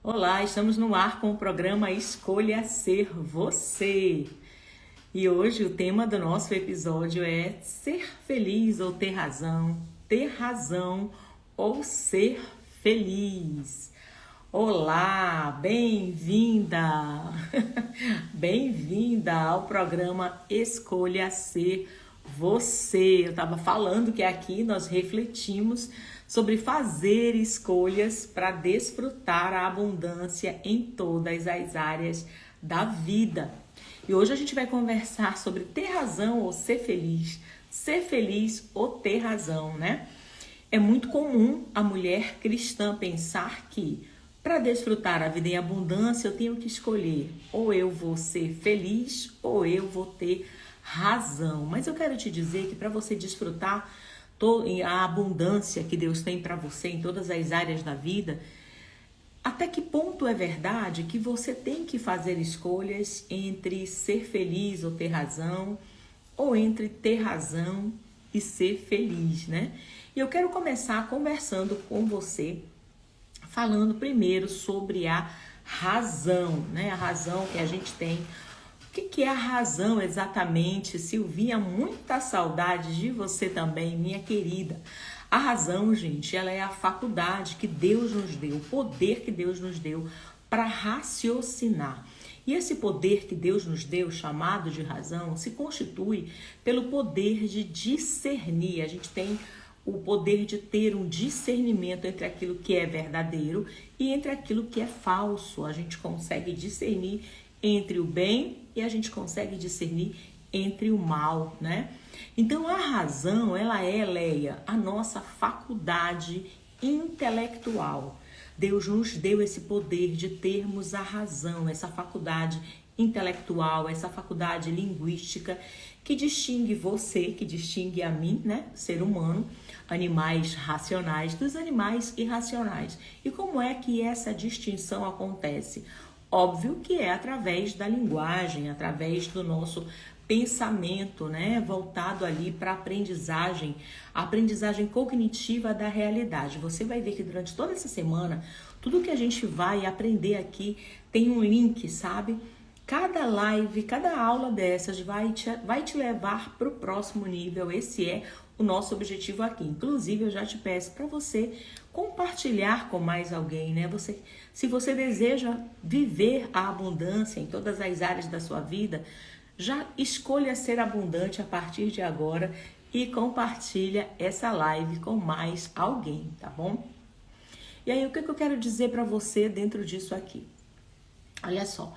Olá, estamos no ar com o programa Escolha Ser Você. E hoje o tema do nosso episódio é ser feliz ou ter razão ou ser feliz. Olá, bem-vinda! Bem-vinda ao programa Escolha Ser Você. Eu estava falando que aqui nós refletimos sobre fazer escolhas para desfrutar a abundância em todas as áreas da vida. E hoje a gente vai conversar sobre ter razão ou ser feliz ou ter razão, né? É muito comum a mulher cristã pensar que para desfrutar a vida em abundância eu tenho que escolher ou eu vou ser feliz ou eu vou ter razão. Mas eu quero te dizer que para você desfrutar a abundância que Deus tem para você em todas as áreas da vida, até que ponto é verdade que você tem que fazer escolhas entre ser feliz ou ter razão, ou entre ter razão e ser feliz, né? E eu quero começar conversando com você, falando primeiro sobre a razão, né? A razão que a gente tem. O que é a razão exatamente? Silvinha, muita saudade de você também, minha querida. A razão, gente, ela é a faculdade que Deus nos deu, o poder que Deus nos deu para raciocinar. E esse poder que Deus nos deu, chamado de razão, se constitui pelo poder de discernir. A gente tem o poder de ter um discernimento entre aquilo que é verdadeiro e entre aquilo que é falso. A gente consegue discernir entre o bem e a gente consegue discernir entre o mal, né? Então a razão, ela é, Leia, a nossa faculdade intelectual. Deus nos deu esse poder de termos a razão, essa faculdade intelectual, essa faculdade linguística que distingue você, que distingue a mim, né, ser humano, animais racionais dos animais irracionais. E como é que essa distinção acontece? Óbvio que é através da linguagem, através do nosso pensamento, né, voltado ali para a aprendizagem cognitiva da realidade. Você vai ver que durante toda essa semana, tudo que a gente vai aprender aqui tem um link, sabe? Cada live, cada aula dessas vai te levar para o próximo nível. Esse é o nosso objetivo aqui. Inclusive, eu já te peço para você compartilhar com mais alguém, né? Se você deseja viver a abundância em todas as áreas da sua vida, já escolha ser abundante a partir de agora e compartilha essa live com mais alguém, tá bom? E aí, o que eu quero dizer para você dentro disso aqui? Olha só,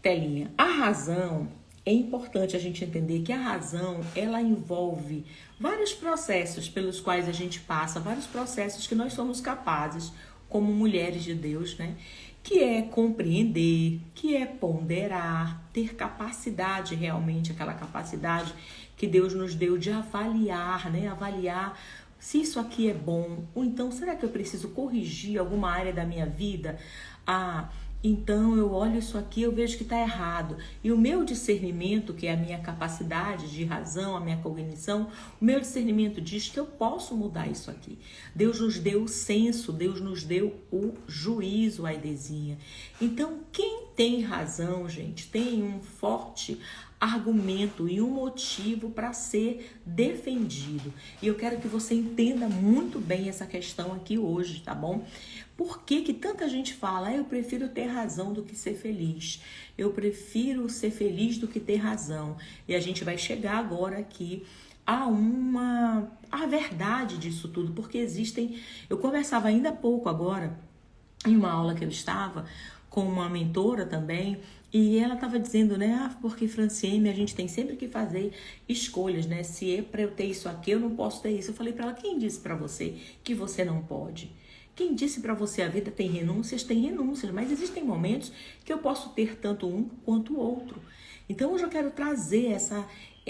telinha. A razão, é importante a gente entender que a razão, ela envolve vários processos pelos quais a gente passa, vários processos que nós somos capazes, como mulheres de Deus, né? Que é compreender, que é ponderar, ter capacidade realmente, aquela capacidade que Deus nos deu de avaliar, né? Avaliar se isso aqui é bom, ou então será que eu preciso corrigir alguma área da minha vida? Então eu olho isso aqui, eu vejo que está errado. E o meu discernimento, que é a minha capacidade de razão, a minha cognição, o meu discernimento diz que eu posso mudar isso aqui. Deus nos deu o senso, Deus nos deu o juízo, Aidezinha. Então quem tem razão, gente, tem um forte argumento e um motivo para ser defendido. E eu quero que você entenda muito bem essa questão aqui hoje, tá bom? Por que tanta gente fala, eu prefiro ter razão do que ser feliz? Eu prefiro ser feliz do que ter razão. E a gente vai chegar agora aqui a verdade disso tudo, porque existem... Eu conversava ainda há pouco agora, em uma aula que eu estava, com uma mentora também, e ela estava dizendo, né, porque Franciene, a gente tem sempre que fazer escolhas, né, se é para eu ter isso aqui, eu não posso ter isso. Eu falei para ela, quem disse para você que você não pode? Quem disse para você a vida tem renúncias, mas existem momentos que eu posso ter tanto um quanto o outro. Então hoje eu quero trazer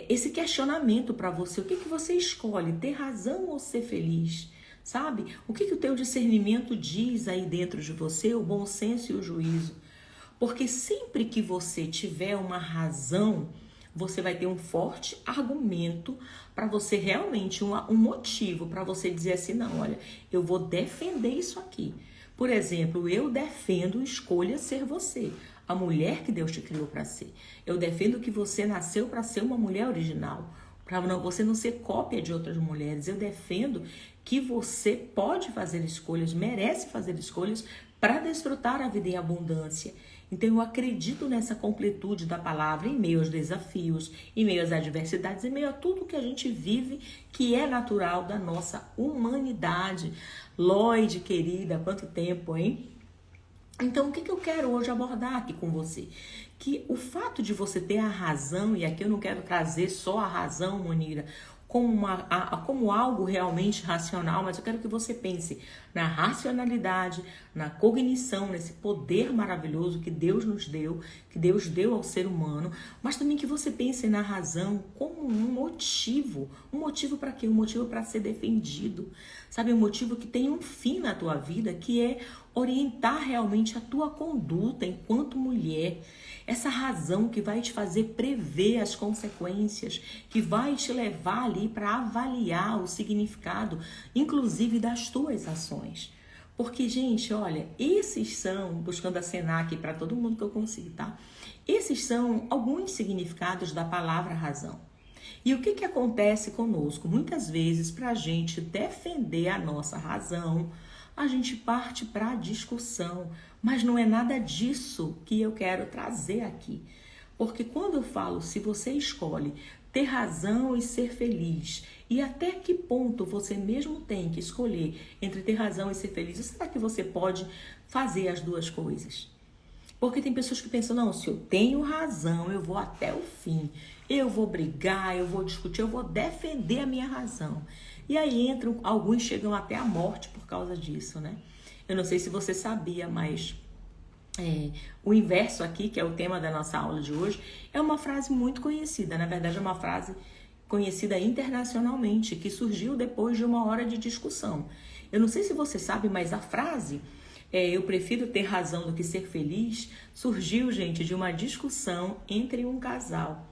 esse questionamento para você. O que você escolhe? Ter razão ou ser feliz? Sabe? O que o teu discernimento diz aí dentro de você, o bom senso e o juízo? Porque sempre que você tiver uma razão, você vai ter um forte argumento para você realmente, um motivo para você dizer assim, não, olha, eu vou defender isso aqui. Por exemplo, eu defendo escolha ser você, a mulher que Deus te criou para ser. Eu defendo que você nasceu para ser uma mulher original, para você não ser cópia de outras mulheres. Eu defendo que você pode fazer escolhas, merece fazer escolhas para desfrutar a vida em abundância. Então eu acredito nessa completude da palavra em meio aos desafios, em meio às adversidades, em meio a tudo que a gente vive, que é natural da nossa humanidade. Lloyd, querida, quanto tempo, hein? Então, o que eu quero hoje abordar aqui com você? Que o fato de você ter a razão, e aqui eu não quero trazer só a razão, Monira, como algo realmente racional, mas eu quero que você pense na racionalidade, na cognição, nesse poder maravilhoso que Deus nos deu, que Deus deu ao ser humano, mas também que você pense na razão como um motivo para quê? Um motivo para ser defendido, sabe? Um motivo que tem um fim na tua vida, que é orientar realmente a tua conduta enquanto mulher. Essa razão que vai te fazer prever as consequências, que vai te levar ali para avaliar o significado, inclusive das tuas ações. Porque, gente, olha, esses são, buscando acenar aqui para todo mundo que eu consigo, tá? Esses são alguns significados da palavra razão. E o que acontece conosco? Muitas vezes, para a gente defender a nossa razão, a gente parte para a discussão, mas não é nada disso que eu quero trazer aqui. Porque quando eu falo, se você escolhe ter razão e ser feliz, e até que ponto você mesmo tem que escolher entre ter razão e ser feliz, será que você pode fazer as duas coisas? Porque tem pessoas que pensam, não, se eu tenho razão, eu vou até o fim, eu vou brigar, eu vou discutir, eu vou defender a minha razão. E aí alguns chegam até a morte por causa disso, né? Eu não sei se você sabia, mas o inverso aqui, que é o tema da nossa aula de hoje, é uma frase muito conhecida. Na verdade, é uma frase conhecida internacionalmente, que surgiu depois de uma hora de discussão. Eu não sei se você sabe, mas a frase eu prefiro ter razão do que ser feliz surgiu, gente, de uma discussão entre um casal.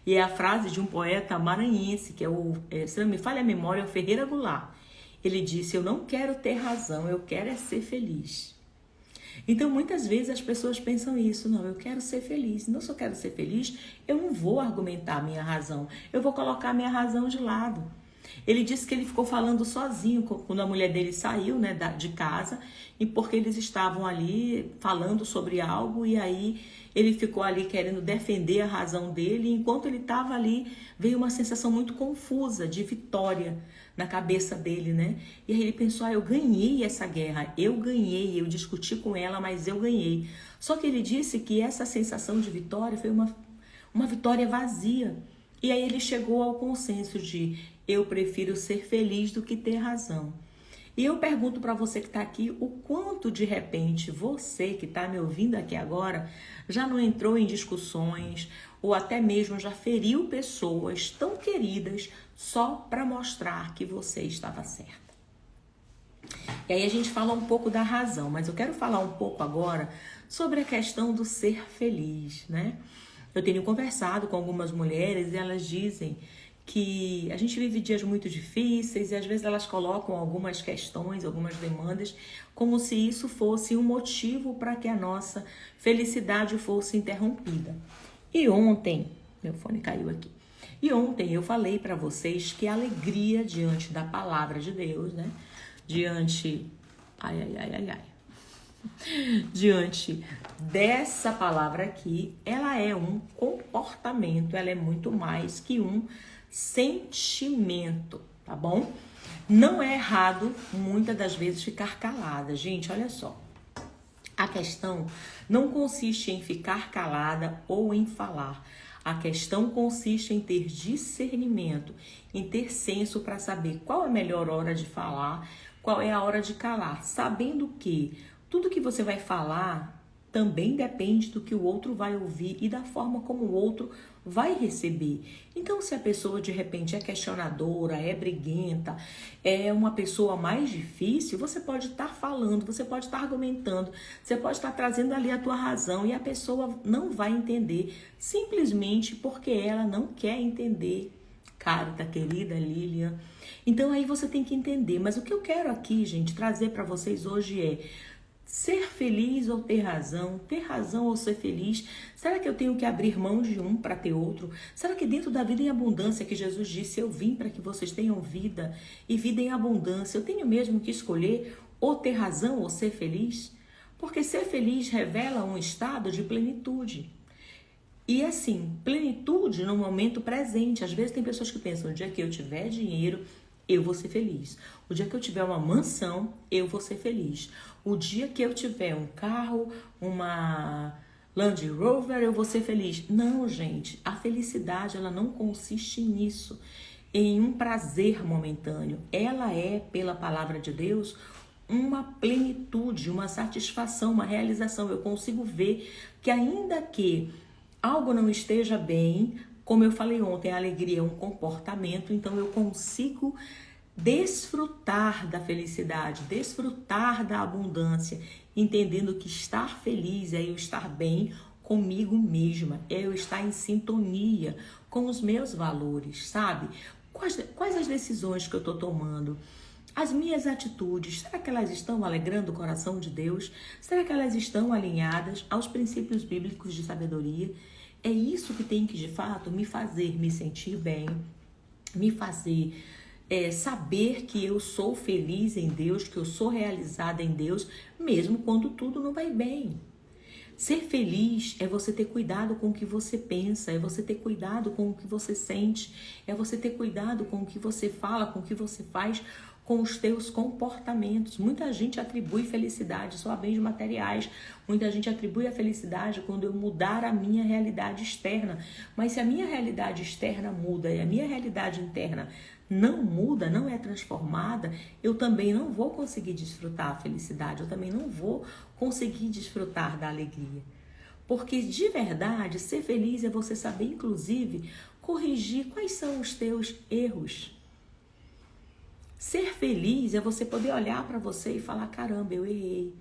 E é a frase de um poeta maranhense, que se não me falha a memória, é o Ferreira Goulart. Ele disse, eu não quero ter razão, eu quero ser feliz. Então, muitas vezes as pessoas pensam isso, não, eu quero ser feliz. Não, se eu quero ser feliz, eu não vou argumentar a minha razão, eu vou colocar a minha razão de lado. Ele disse que ele ficou falando sozinho quando a mulher dele saiu, né, de casa, e porque eles estavam ali falando sobre algo, e aí ele ficou ali querendo defender a razão dele, e enquanto ele estava ali, veio uma sensação muito confusa de vitória na cabeça dele, né? E aí ele pensou, eu ganhei essa guerra, eu ganhei, eu discuti com ela, mas eu ganhei. Só que ele disse que essa sensação de vitória foi uma vitória vazia. E aí ele chegou ao consenso de eu prefiro ser feliz do que ter razão. E eu pergunto para você que está aqui, o quanto de repente você que está me ouvindo aqui agora já não entrou em discussões ou até mesmo já feriu pessoas tão queridas só para mostrar que você estava certa. E aí a gente fala um pouco da razão, mas eu quero falar um pouco agora sobre a questão do ser feliz, né? Eu tenho conversado com algumas mulheres e elas dizem que a gente vive dias muito difíceis e às vezes elas colocam algumas questões, algumas demandas, como se isso fosse um motivo para que a nossa felicidade fosse interrompida. E ontem, meu fone caiu aqui, e ontem eu falei para vocês que a alegria diante da palavra de Deus, né? Diante dessa palavra aqui, ela é um comportamento, ela é muito mais que um sentimento, tá bom? Não é errado, muitas das vezes, ficar calada. Gente, olha só. A questão não consiste em ficar calada ou em falar. A questão consiste em ter discernimento, em ter senso para saber qual é a melhor hora de falar, qual é a hora de calar, sabendo que tudo que você vai falar também depende do que o outro vai ouvir e da forma como o outro vai receber. Então, se a pessoa de repente é questionadora, é briguenta, é uma pessoa mais difícil, você pode estar falando, você pode estar argumentando, você pode estar trazendo ali a tua razão e a pessoa não vai entender, simplesmente porque ela não quer entender. Carita, querida Lilian. Então aí você tem que entender. Mas o que eu quero aqui, gente, trazer para vocês hoje é Ser feliz ou ter razão ou ser feliz, será que eu tenho que abrir mão de um para ter outro? Será que dentro da vida em abundância que Jesus disse, eu vim para que vocês tenham vida e vida em abundância, eu tenho mesmo que escolher ou ter razão ou ser feliz? Porque ser feliz revela um estado de plenitude. E assim, plenitude no momento presente. Às vezes tem pessoas que pensam, no dia que eu tiver dinheiro, eu vou ser feliz. O dia que eu tiver uma mansão, eu vou ser feliz. O dia que eu tiver um carro, uma Land Rover, eu vou ser feliz. Não, gente, a felicidade ela não consiste nisso, em um prazer momentâneo. Ela é, pela palavra de Deus, uma plenitude, uma satisfação, uma realização. Eu consigo ver que ainda que algo não esteja bem, como eu falei ontem, a alegria é um comportamento, então eu consigo desfrutar da felicidade, desfrutar da abundância, entendendo que estar feliz é eu estar bem comigo mesma, é eu estar em sintonia com os meus valores, sabe? Quais as decisões que eu estou tomando? As minhas atitudes, será que elas estão alegrando o coração de Deus? Será que elas estão alinhadas aos princípios bíblicos de sabedoria? É isso que tem que, de fato, me fazer me sentir bem, me fazer saber que eu sou feliz em Deus, que eu sou realizada em Deus, mesmo quando tudo não vai bem. Ser feliz é você ter cuidado com o que você pensa, é você ter cuidado com o que você sente, é você ter cuidado com o que você fala, com o que você faz, com os teus comportamentos. Muita gente atribui felicidade só a bens materiais. Muita gente atribui a felicidade quando eu mudar a minha realidade externa. Mas se a minha realidade externa muda e a minha realidade interna não muda, não é transformada, eu também não vou conseguir desfrutar a felicidade, eu também não vou conseguir desfrutar da alegria. Porque de verdade, ser feliz é você saber, inclusive, corrigir quais são os teus erros. Ser feliz é você poder olhar para você e falar, caramba, eu errei.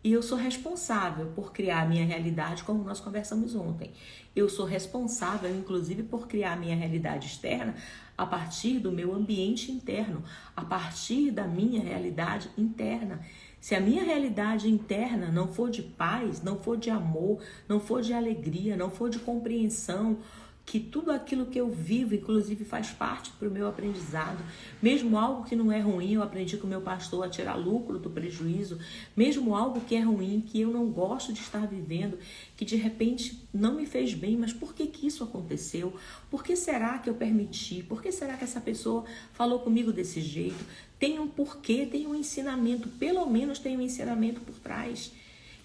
E eu sou responsável por criar a minha realidade, como nós conversamos ontem. Eu sou responsável, inclusive, por criar a minha realidade externa a partir do meu ambiente interno, a partir da minha realidade interna. Se a minha realidade interna não for de paz, não for de amor, não for de alegria, não for de compreensão, que tudo aquilo que eu vivo, inclusive, faz parte para o meu aprendizado. Mesmo algo que não é ruim, eu aprendi com o meu pastor a tirar lucro do prejuízo. Mesmo algo que é ruim, que eu não gosto de estar vivendo, que de repente não me fez bem, mas por que que isso aconteceu? Por que será que eu permiti? Por que será que essa pessoa falou comigo desse jeito? Tem um porquê, tem um ensinamento, pelo menos tem um ensinamento por trás.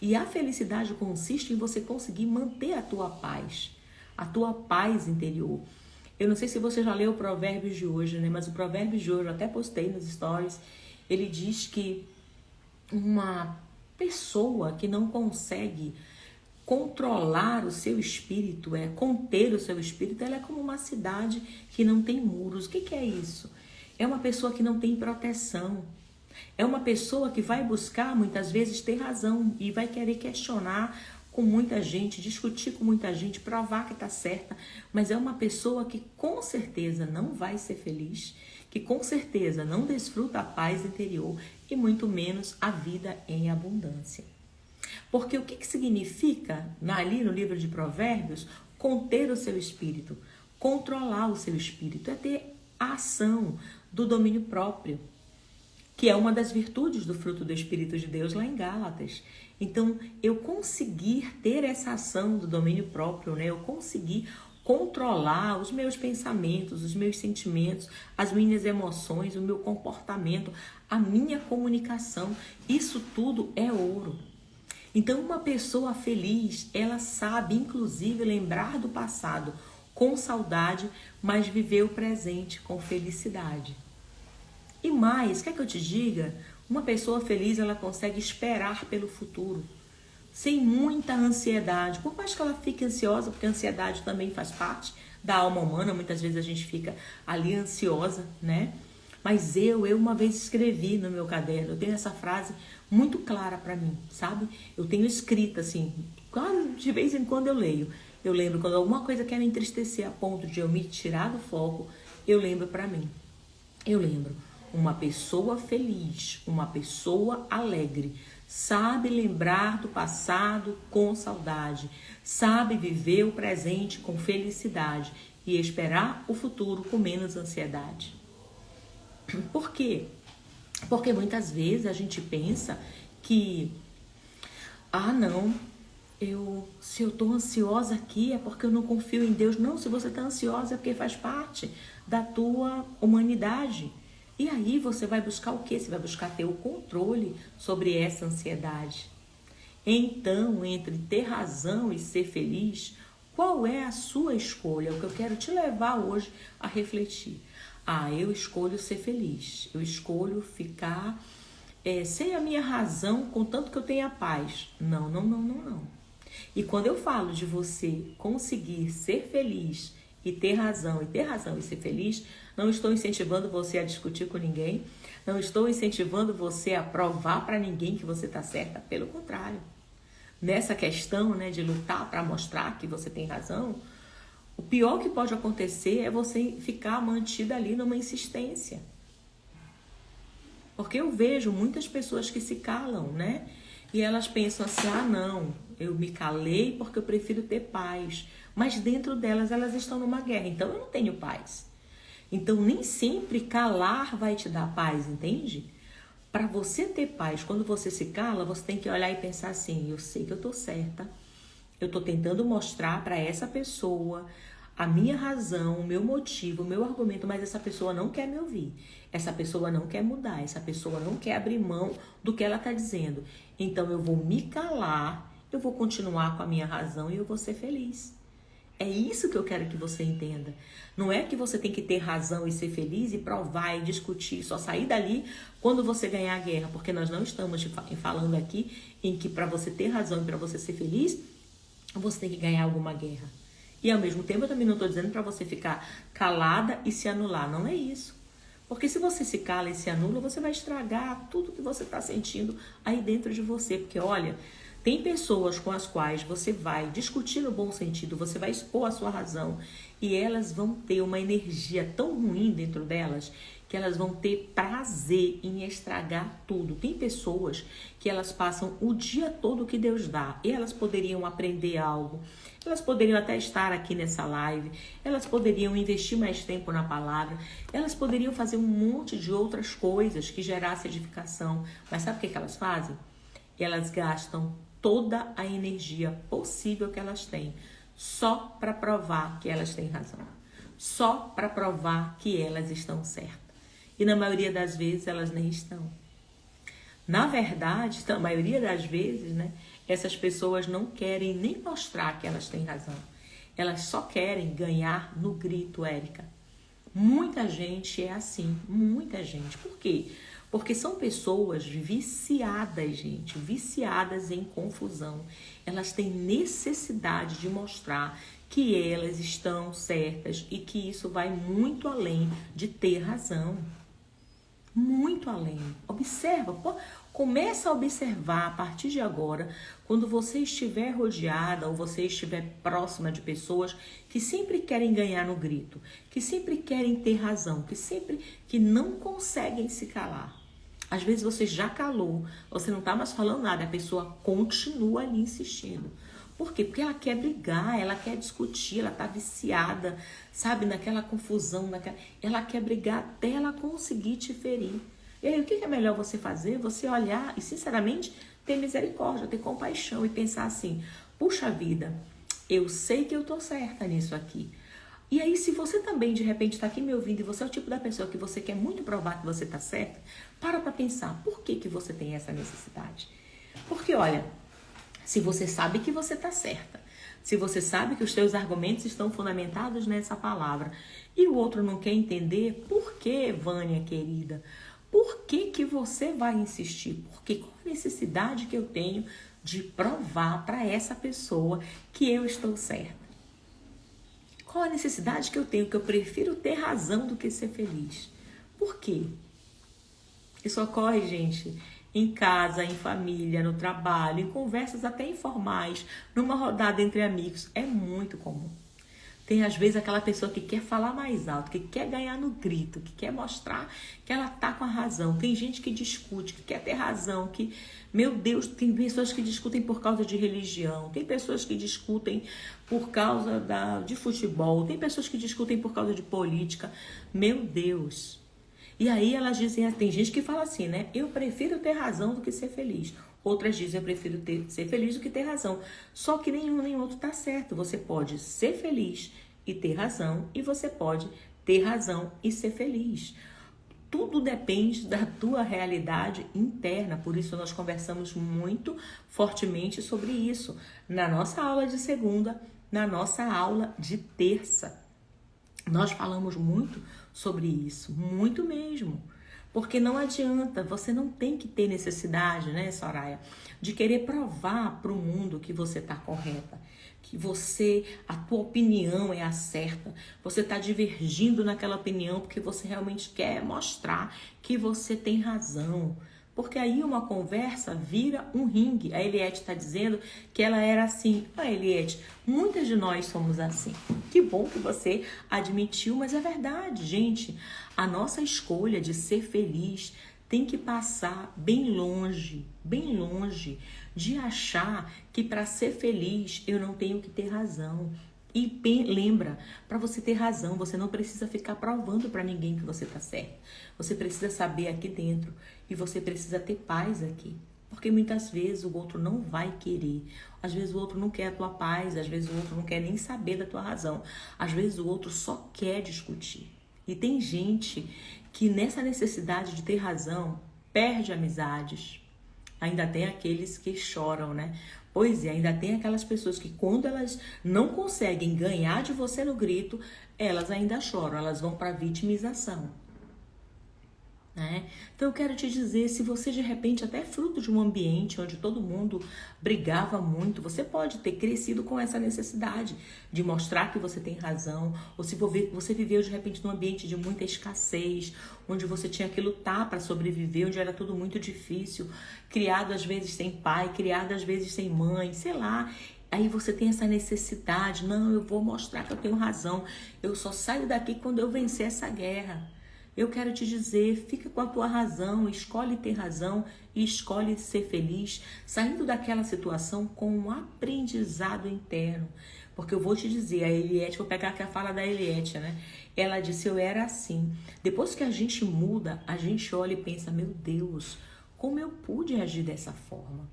E a felicidade consiste em você conseguir manter a tua paz interior. Eu não sei se você já leu o Provérbios de hoje, né? Mas o Provérbios de hoje, eu até postei nos stories, ele diz que uma pessoa que não consegue controlar o seu espírito, conter o seu espírito, ela é como uma cidade que não tem muros. O que é isso? É uma pessoa que não tem proteção. É uma pessoa que vai buscar, muitas vezes, ter razão e vai querer questionar com muita gente, discutir com muita gente, provar que está certa, mas é uma pessoa que com certeza não vai ser feliz, que com certeza não desfruta a paz interior e muito menos a vida em abundância. Porque o que significa, ali no livro de Provérbios, conter o seu espírito, controlar o seu espírito, é ter a ação do domínio próprio, que é uma das virtudes do fruto do Espírito de Deus lá em Gálatas. Então, eu conseguir ter essa ação do domínio próprio, né? Eu conseguir controlar os meus pensamentos, os meus sentimentos, as minhas emoções, o meu comportamento, a minha comunicação, isso tudo é ouro. Então, uma pessoa feliz, ela sabe, inclusive, lembrar do passado com saudade, mas viver o presente com felicidade. E mais, quer que eu te diga? Uma pessoa feliz, ela consegue esperar pelo futuro, sem muita ansiedade. Por mais que ela fique ansiosa, porque a ansiedade também faz parte da alma humana, muitas vezes a gente fica ali ansiosa, né? Mas eu uma vez escrevi no meu caderno, eu tenho essa frase muito clara para mim, sabe? Eu tenho escrita assim, quase de vez em quando eu leio. Eu lembro quando alguma coisa quer me entristecer a ponto de eu me tirar do foco, eu lembro para mim. Eu lembro. Uma pessoa feliz, uma pessoa alegre, sabe lembrar do passado com saudade, sabe viver o presente com felicidade e esperar o futuro com menos ansiedade. Por quê? Porque muitas vezes a gente pensa que, não, se eu estou ansiosa aqui é porque eu não confio em Deus. Não, se você está ansiosa é porque faz parte da tua humanidade. E aí você vai buscar o quê? Você vai buscar ter o controle sobre essa ansiedade. Então, entre ter razão e ser feliz, qual é a sua escolha? O que eu quero te levar hoje a refletir. Eu escolho ser feliz. Eu escolho ficar sem a minha razão, contanto que eu tenha paz. Não. E quando eu falo de você conseguir ser feliz e ter razão e ser feliz, não estou incentivando você a discutir com ninguém, não estou incentivando você a provar para ninguém que você está certa, pelo contrário. Nessa questão, né, de lutar para mostrar que você tem razão, o pior que pode acontecer é você ficar mantida ali numa insistência. Porque eu vejo muitas pessoas que se calam, né? E elas pensam assim, não, eu me calei porque eu prefiro ter paz. Mas dentro delas, elas estão numa guerra, então eu não tenho paz. Então, nem sempre calar vai te dar paz, entende? Para você ter paz, quando você se cala, você tem que olhar e pensar assim, eu sei que eu estou certa, eu estou tentando mostrar para essa pessoa a minha razão, o meu motivo, o meu argumento, mas essa pessoa não quer me ouvir, essa pessoa não quer mudar, essa pessoa não quer abrir mão do que ela está dizendo. Então, eu vou me calar, eu vou continuar com a minha razão e eu vou ser feliz. É isso que eu quero que você entenda. Não é que você tem que ter razão e ser feliz e provar e discutir, só sair dali quando você ganhar a guerra. Porque nós não estamos falando aqui em que para você ter razão e para você ser feliz, você tem que ganhar alguma guerra. E ao mesmo tempo eu também não estou dizendo para você ficar calada e se anular. Não é isso. Porque se você se cala e se anula, você vai estragar tudo que você está sentindo aí dentro de você. Porque olha, tem pessoas com as quais você vai discutir no bom sentido, você vai expor a sua razão e elas vão ter uma energia tão ruim dentro delas que elas vão ter prazer em estragar tudo. Tem pessoas que elas passam o dia todo que Deus dá e elas poderiam aprender algo, elas poderiam até estar aqui nessa live, elas poderiam investir mais tempo na palavra, elas poderiam fazer um monte de outras coisas que gerassem edificação. Mas sabe o que elas fazem? Elas gastam toda a energia possível que elas têm só para provar que elas têm razão, só para provar que elas estão certas. E na maioria das vezes elas nem estão. Na verdade, na maioria das vezes, né, essas pessoas não querem nem mostrar que elas têm razão. Elas só querem ganhar no grito, Érica. Muita gente é assim, muita gente. Por quê? Porque são pessoas viciadas, gente, viciadas em confusão. Elas têm necessidade de mostrar que elas estão certas e que isso vai muito além de ter razão. Muito além. Observa, começa a observar a partir de agora, quando você estiver rodeada ou você estiver próxima de pessoas que sempre querem ganhar no grito, que sempre querem ter razão, que não conseguem se calar. Às vezes você já calou, você não está mais falando nada, a pessoa continua ali insistindo. Por quê? Porque ela quer brigar, ela quer discutir, ela está viciada, sabe, naquela confusão, ela quer brigar até ela conseguir te ferir. E aí, o que é melhor você fazer? Você olhar e, sinceramente, ter misericórdia, ter compaixão e pensar assim, puxa vida, eu sei que eu estou certa nisso aqui. E aí, se você também, de repente, está aqui me ouvindo e você é o tipo da pessoa que você quer muito provar que você está certa, para pensar, por que você tem essa necessidade? Porque, olha, se você sabe que você está certa, se você sabe que os seus argumentos estão fundamentados nessa palavra e o outro não quer entender, por que, Vânia, querida? Por que você vai insistir? Porque qual a necessidade que eu tenho de provar para essa pessoa que eu estou certa? Qual a necessidade que eu tenho? Que eu prefiro ter razão do que ser feliz. Por quê? Isso ocorre, gente, em casa, em família, no trabalho, em conversas até informais, numa rodada entre amigos. É muito comum. Tem às vezes aquela pessoa que quer falar mais alto, que quer ganhar no grito, que quer mostrar que ela tá com a razão. Tem gente que discute, que quer ter razão, que, meu Deus, tem pessoas que discutem por causa de religião, tem pessoas que discutem por causa de futebol, tem pessoas que discutem por causa de política. Meu Deus. E aí elas dizem, tem gente que fala assim, né? Eu prefiro ter razão do que ser feliz. Outras dizem, eu prefiro ser feliz do que ter razão. Só que nenhum nem outro tá certo. Você pode ser feliz e ter razão, e você pode ter razão e ser feliz. Tudo depende da tua realidade interna. Por isso nós conversamos muito fortemente sobre isso na nossa aula de segunda, na nossa aula de terça. Nós falamos muito sobre isso, muito mesmo. Porque não adianta, você não tem que ter necessidade, né, Soraya, de querer provar para o mundo que você está correta, que a tua opinião é a certa. Você está divergindo naquela opinião porque você realmente quer mostrar que você tem razão. Porque aí uma conversa vira um ringue. A Eliette está dizendo que ela era assim. Eliette, muitas de nós somos assim. Que bom que você admitiu, mas é verdade, gente. A nossa escolha de ser feliz tem que passar bem longe de achar que para ser feliz eu não tenho que ter razão. E lembra, para você ter razão, você não precisa ficar provando para ninguém que você está certo. Você precisa saber aqui dentro e você precisa ter paz aqui. Porque muitas vezes o outro não vai querer. Às vezes o outro não quer a tua paz, às vezes o outro não quer nem saber da tua razão. Às vezes o outro só quer discutir. E tem gente que nessa necessidade de ter razão perde amizades. Ainda tem aqueles que choram, né? Pois é, ainda tem aquelas pessoas que quando elas não conseguem ganhar de você no grito, elas ainda choram, elas vão para a vitimização. Né? Então eu quero te dizer, se você de repente até é fruto de um ambiente onde todo mundo brigava muito, você pode ter crescido com essa necessidade de mostrar que você tem razão, ou se você viveu de repente num ambiente de muita escassez, onde você tinha que lutar para sobreviver, onde era tudo muito difícil, criado às vezes sem pai, criado às vezes sem mãe, sei lá. Aí você tem essa necessidade, não, eu vou mostrar que eu tenho razão, eu só saio daqui quando eu vencer essa guerra. Eu quero te dizer, fica com a tua razão, escolhe ter razão e escolhe ser feliz, saindo daquela situação com um aprendizado interno. Porque eu vou te dizer, a Eliette, vou pegar aqui a fala da Eliette, né? Ela disse, eu era assim. Depois que a gente muda, a gente olha e pensa, meu Deus, como eu pude agir dessa forma?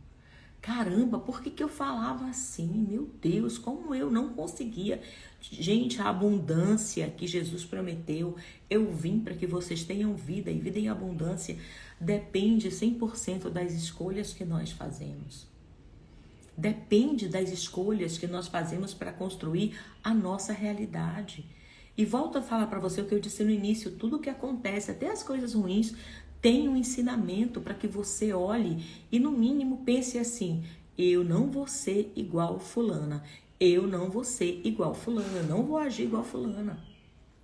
Caramba, por que eu falava assim? Meu Deus, como eu não conseguia. Gente, a abundância que Jesus prometeu, eu vim para que vocês tenham vida e vida em abundância, depende 100% das escolhas que nós fazemos. Depende das escolhas que nós fazemos para construir a nossa realidade. E volto a falar para você o que eu disse no início, tudo o que acontece, até as coisas ruins, tem um ensinamento para que você olhe e no mínimo pense assim, eu não vou ser igual fulana, eu não vou ser igual fulana, eu não vou agir igual fulana.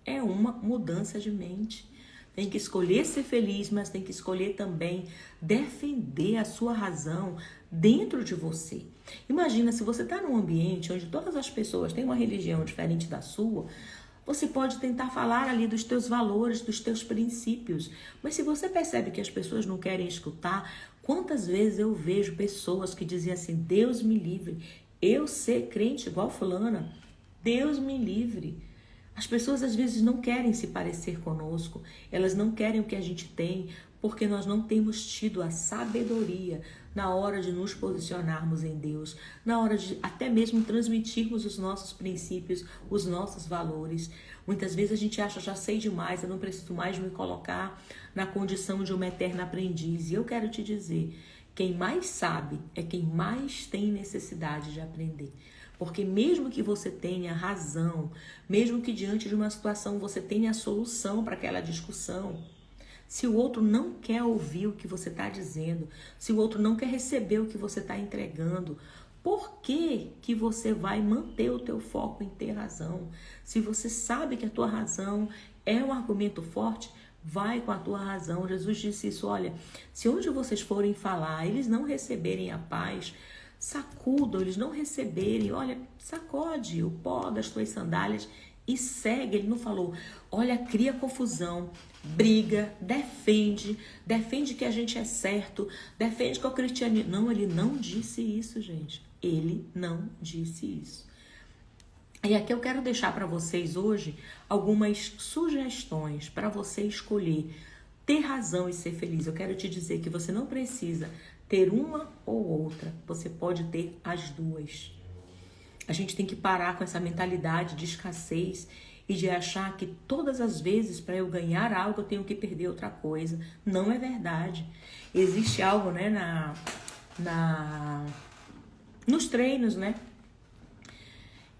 É uma mudança de mente. Tem que escolher ser feliz, mas tem que escolher também defender a sua razão dentro de você. Imagina se você está num ambiente onde todas as pessoas têm uma religião diferente da sua, você pode tentar falar ali dos teus valores, dos teus princípios. Mas se você percebe que as pessoas não querem escutar, quantas vezes eu vejo pessoas que dizem assim, Deus me livre, eu ser crente igual fulana, Deus me livre. As pessoas às vezes não querem se parecer conosco, elas não querem o que a gente tem, porque nós não temos tido a sabedoria na hora de nos posicionarmos em Deus, na hora de até mesmo transmitirmos os nossos princípios, os nossos valores. Muitas vezes a gente acha, já sei demais, eu não preciso mais me colocar na condição de uma eterna aprendiz. E eu quero te dizer, quem mais sabe é quem mais tem necessidade de aprender. Porque mesmo que você tenha razão, mesmo que diante de uma situação você tenha a solução para aquela discussão, se o outro não quer ouvir o que você está dizendo, se o outro não quer receber o que você está entregando, por que que você vai manter o teu foco em ter razão? Se você sabe que a tua razão é um argumento forte, vai com a tua razão. Jesus disse isso, olha, se onde vocês forem falar, eles não receberem a paz, sacudam, eles não receberem, olha, sacode o pó das tuas sandálias e segue. Ele não falou, olha, cria confusão, briga, defende que a gente é certo, defende que é o cristianismo. Não, ele não disse isso, gente. Ele não disse isso. E aqui eu quero deixar para vocês hoje algumas sugestões para você escolher ter razão e ser feliz. Eu quero te dizer que você não precisa ter uma ou outra, você pode ter as duas. A gente tem que parar com essa mentalidade de escassez e de achar que todas as vezes para eu ganhar algo eu tenho que perder outra coisa. Não é verdade. Existe algo, né, nos treinos, né,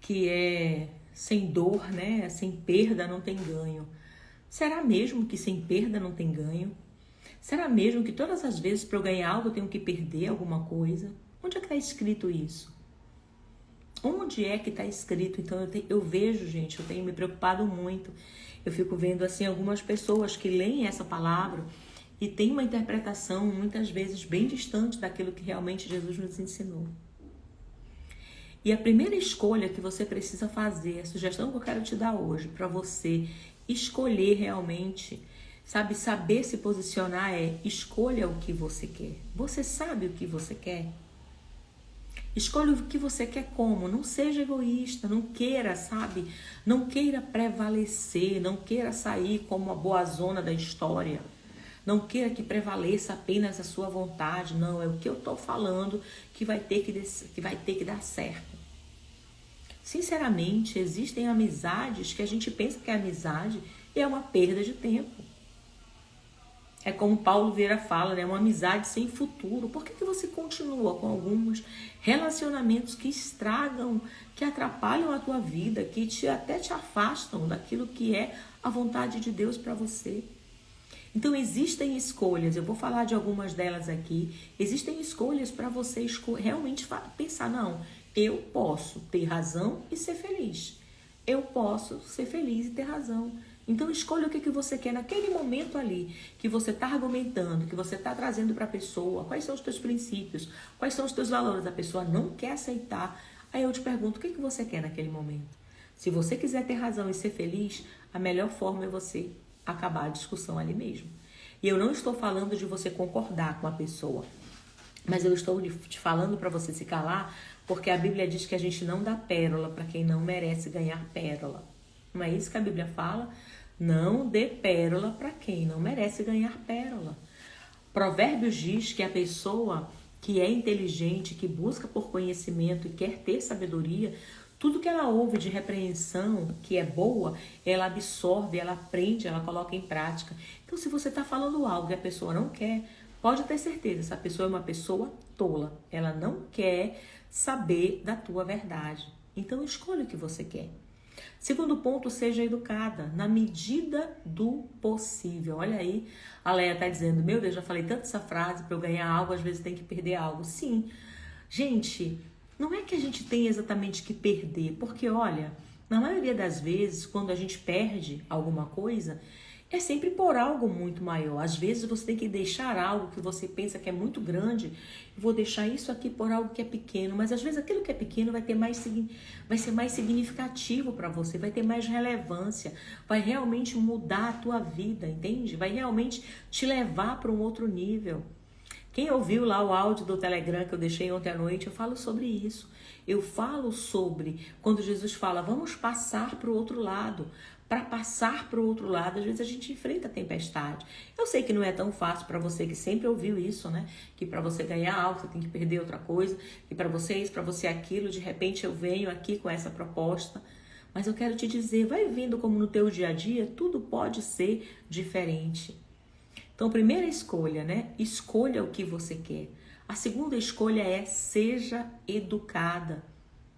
que é sem dor, né, sem perda não tem ganho. Será mesmo que sem perda não tem ganho? Será mesmo que todas as vezes para eu ganhar algo eu tenho que perder alguma coisa? Onde é que está escrito isso? Onde é que está escrito? Então eu vejo, gente, eu tenho me preocupado muito. Eu fico vendo assim algumas pessoas que leem essa palavra e têm uma interpretação muitas vezes bem distante daquilo que realmente Jesus nos ensinou. E a primeira escolha que você precisa fazer, a sugestão que eu quero te dar hoje para você escolher realmente, sabe, saber se posicionar é escolha o que você quer. Você sabe o que você quer? Escolha o que você quer como, não seja egoísta, não queira, sabe, não queira prevalecer, não queira sair como a boazona da história, não queira que prevaleça apenas a sua vontade, não, é o que eu estou falando que vai ter que dar certo. Sinceramente, existem amizades que a gente pensa que é amizade e é uma perda de tempo. É como Paulo Vieira fala, né? Uma amizade sem futuro. Por que você continua com alguns relacionamentos que estragam, que atrapalham a tua vida, que até te afastam daquilo que é a vontade de Deus para você? Então existem escolhas, eu vou falar de algumas delas aqui. Existem escolhas para você realmente pensar, não, eu posso ter razão e ser feliz. Eu posso ser feliz e ter razão. Então escolha o que você quer naquele momento ali, que você está argumentando, que você está trazendo para a pessoa, quais são os teus princípios, quais são os teus valores. A pessoa não quer aceitar, aí eu te pergunto, o que você quer naquele momento? Se você quiser ter razão e ser feliz, a melhor forma é você acabar a discussão ali mesmo. E eu não estou falando de você concordar com a pessoa, mas eu estou te falando para você se calar, porque a Bíblia diz que a gente não dá pérola para quem não merece ganhar pérola. Não é isso que a Bíblia fala? Não dê pérola para quem não merece ganhar pérola. Provérbios diz que a pessoa que é inteligente, que busca por conhecimento e quer ter sabedoria, tudo que ela ouve de repreensão, que é boa, ela absorve, ela aprende, ela coloca em prática. Então, se você está falando algo que a pessoa não quer, pode ter certeza, essa pessoa é uma pessoa tola. Ela não quer saber da tua verdade. Então, escolha o que você quer. Segundo ponto, seja educada, na medida do possível. Olha aí, a Leia está dizendo, meu Deus, já falei tanto essa frase, para eu ganhar algo, às vezes tem que perder algo. Sim, gente, não é que a gente tem exatamente que perder, porque olha, na maioria das vezes, quando a gente perde alguma coisa, é sempre por algo muito maior. Às vezes você tem que deixar algo que você pensa que é muito grande, eu vou deixar isso aqui por algo que é pequeno, mas às vezes aquilo que é pequeno vai ser mais significativo para você, vai ter mais relevância, vai realmente mudar a tua vida, entende? Vai realmente te levar para um outro nível. Quem ouviu lá o áudio do Telegram que eu deixei ontem à noite, eu falo sobre isso. Eu falo sobre quando Jesus fala, vamos passar para o outro lado. Para passar para o outro lado, às vezes a gente enfrenta a tempestade. Eu sei que não é tão fácil para você que sempre ouviu isso, né? Que para você ganhar algo, você tem que perder outra coisa. Que para você isso, para você aquilo. De repente eu venho aqui com essa proposta. Mas eu quero te dizer, vai vendo como no teu dia a dia tudo pode ser diferente. Então, primeira escolha, né? Escolha o que você quer. A segunda escolha é seja educada.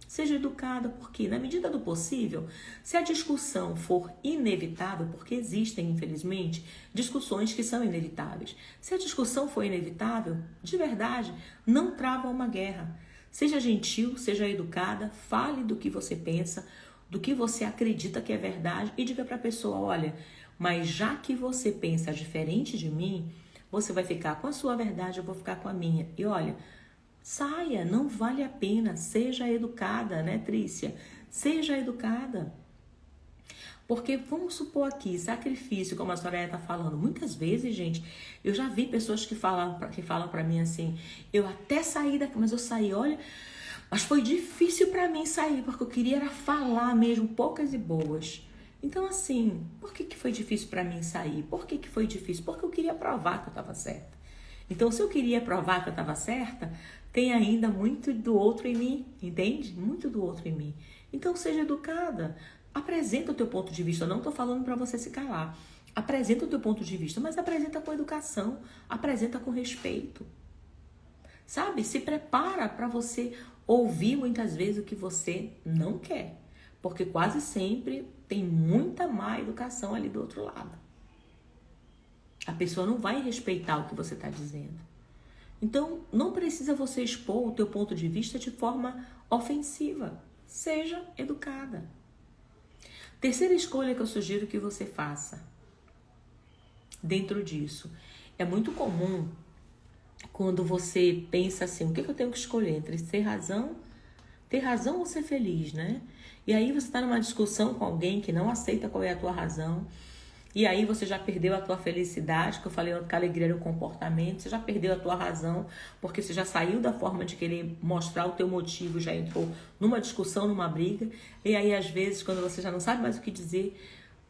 Seja educada, porque na medida do possível, se a discussão for inevitável, porque existem, infelizmente, discussões que são inevitáveis. Se a discussão for inevitável, de verdade, não trava uma guerra. Seja gentil, seja educada, fale do que você pensa, do que você acredita que é verdade e diga para a pessoa, olha, mas já que você pensa diferente de mim, você vai ficar com a sua verdade, eu vou ficar com a minha. E olha, Saia, não vale a pena. Seja educada, né, Trícia? Seja educada. Porque vamos supor aqui, sacrifício, como a Soraya está falando, muitas vezes, gente, eu já vi pessoas que falam para mim assim, eu até saí daqui, mas eu saí, olha, mas foi difícil para mim sair, porque eu queria era falar mesmo, poucas e boas. Então assim, por que foi difícil para mim sair? Por que foi difícil? Porque eu queria provar que eu estava certa. Então se eu queria provar que eu estava certa, tem ainda muito do outro em mim, entende? Muito do outro em mim. Então seja educada. Apresenta o teu ponto de vista, eu não estou falando para você se calar. Apresenta o teu ponto de vista, mas apresenta com educação, apresenta com respeito. Sabe? Se prepara para você ouvir muitas vezes o que você não quer. Porque quase sempre tem muita má educação ali do outro lado. A pessoa não vai respeitar o que você está dizendo. Então, não precisa você expor o teu ponto de vista de forma ofensiva. Seja educada. Terceira escolha que eu sugiro que você faça dentro disso. É muito comum quando você pensa assim, o que eu tenho que escolher entre ter razão ou ser feliz, né? E aí você está numa discussão com alguém que não aceita qual é a tua razão. E aí você já perdeu a tua felicidade, que eu falei que a alegria era o comportamento, você já perdeu a tua razão, porque você já saiu da forma de querer mostrar o teu motivo, já entrou numa discussão, numa briga. E aí às vezes, quando você já não sabe mais o que dizer,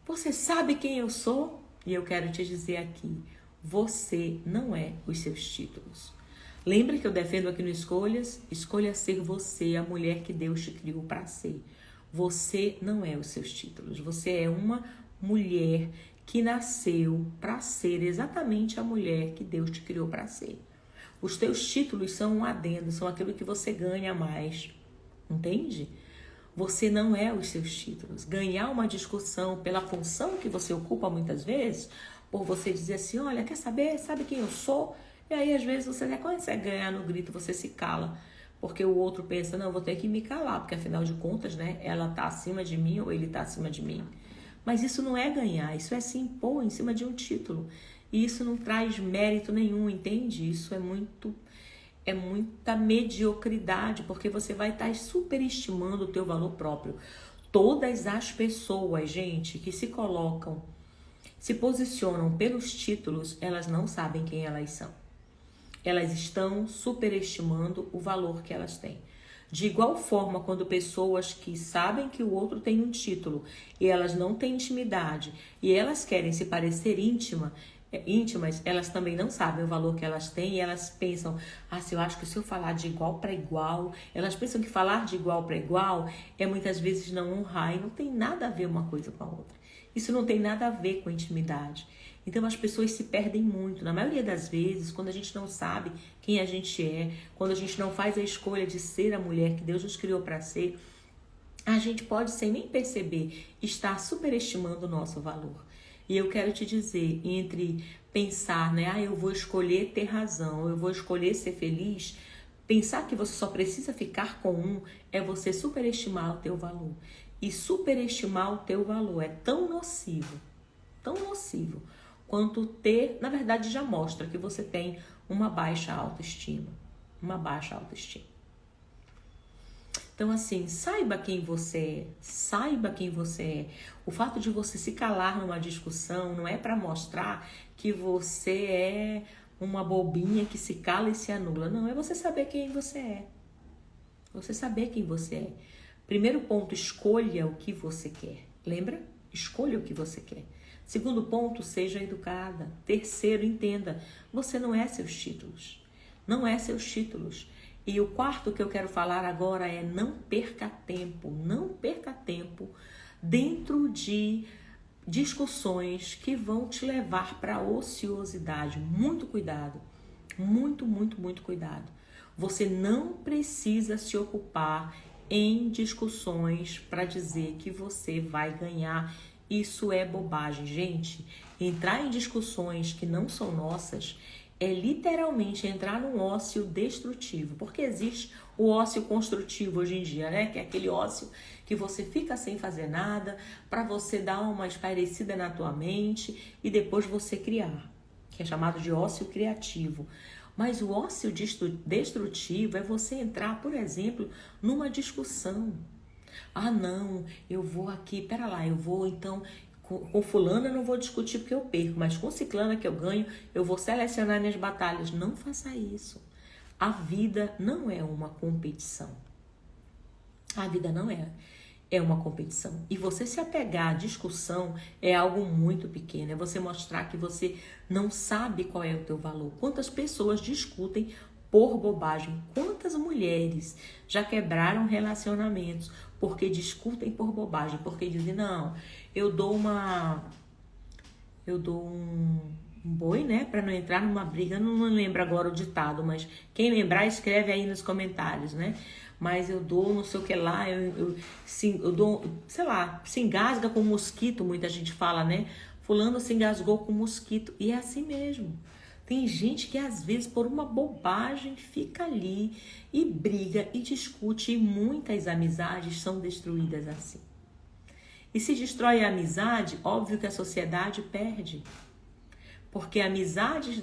você sabe quem eu sou? E eu quero te dizer aqui, você não é os seus títulos. Lembra que eu defendo aqui no Escolhas? Escolha ser você, a mulher que Deus te criou para ser. Você não é os seus títulos, você é uma mulher que nasceu para ser exatamente a mulher que Deus te criou para ser. Os teus títulos são um adendo, são aquilo que você ganha a mais, entende? Você não é os seus títulos. Ganhar uma discussão pela função que você ocupa muitas vezes, por você dizer assim, olha, quer saber? Sabe quem eu sou? E aí às vezes você até consegue ganhar no grito, você se cala. Porque o outro pensa, não, eu vou ter que me calar, porque afinal de contas, né, ela tá acima de mim ou ele tá acima de mim. Mas isso não é ganhar, isso é se impor em cima de um título. E isso não traz mérito nenhum, entende? Isso é muita mediocridade, porque você vai estar superestimando o teu valor próprio. Todas as pessoas, gente, que se colocam, se posicionam pelos títulos, elas não sabem quem elas são. Elas estão superestimando o valor que elas têm. De igual forma, quando pessoas que sabem que o outro tem um título e elas não têm intimidade e elas querem se parecer íntimas, elas também não sabem o valor que elas têm e elas pensam, se eu acho que se eu falar de igual para igual, elas pensam que falar de igual para igual é muitas vezes não honrar e não tem nada a ver uma coisa com a outra. Isso não tem nada a ver com a intimidade. Então as pessoas se perdem muito. Na maioria das vezes, quando a gente não sabe quem a gente é, quando a gente não faz a escolha de ser a mulher que Deus nos criou para ser, a gente pode, sem nem perceber, estar superestimando o nosso valor. E eu quero te dizer, entre pensar, né, eu vou escolher ter razão, eu vou escolher ser feliz, pensar que você só precisa ficar com um é você superestimar o teu valor. E superestimar o teu valor é tão nocivo, quanto ter, na verdade já mostra que você tem uma baixa autoestima. Então assim, saiba quem você é. O fato de você se calar numa discussão não é para mostrar que você é uma bobinha que se cala e se anula. Não, é você saber quem você é. Primeiro ponto, escolha o que você quer. Lembra? Escolha o que você quer. Segundo ponto, seja educada. Terceiro, entenda, você não é seus títulos. E o quarto que eu quero falar agora é não perca tempo dentro de discussões que vão te levar para a ociosidade. Muito cuidado, muito cuidado. Você não precisa se ocupar em discussões para dizer que você vai ganhar. Isso é bobagem, gente. Entrar em discussões que não são nossas é literalmente entrar num ócio destrutivo, porque existe o ócio construtivo hoje em dia, né? Que é aquele ócio que você fica sem fazer nada, para você dar uma espairecida na tua mente e depois você criar, que é chamado de ócio criativo. Mas o ócio destrutivo é você entrar, por exemplo, numa discussão. Ah, não, eu vou aqui, pera lá, eu vou então, com fulano eu não vou discutir porque eu perco, mas com ciclana que eu ganho, eu vou selecionar minhas batalhas. Não faça isso. A vida não é uma competição. A vida não é uma competição. E você se apegar à discussão é algo muito pequeno. É você mostrar que você não sabe qual é o teu valor. Quantas pessoas discutem por bobagem? Quantas mulheres já quebraram relacionamentos porque discutem por bobagem? Porque dizem, não, eu dou um boi, né, para não entrar numa briga. Eu não lembro agora o ditado, mas quem lembrar escreve aí nos comentários, né? Mas eu dou não sei o que lá, eu dou, sei lá, se engasga com mosquito, muita gente fala, né? Fulano se engasgou com mosquito. E é assim mesmo. Tem gente que às vezes por uma bobagem fica ali e briga e discute, e muitas amizades são destruídas assim. E se destrói a amizade, óbvio que a sociedade perde. Porque amizades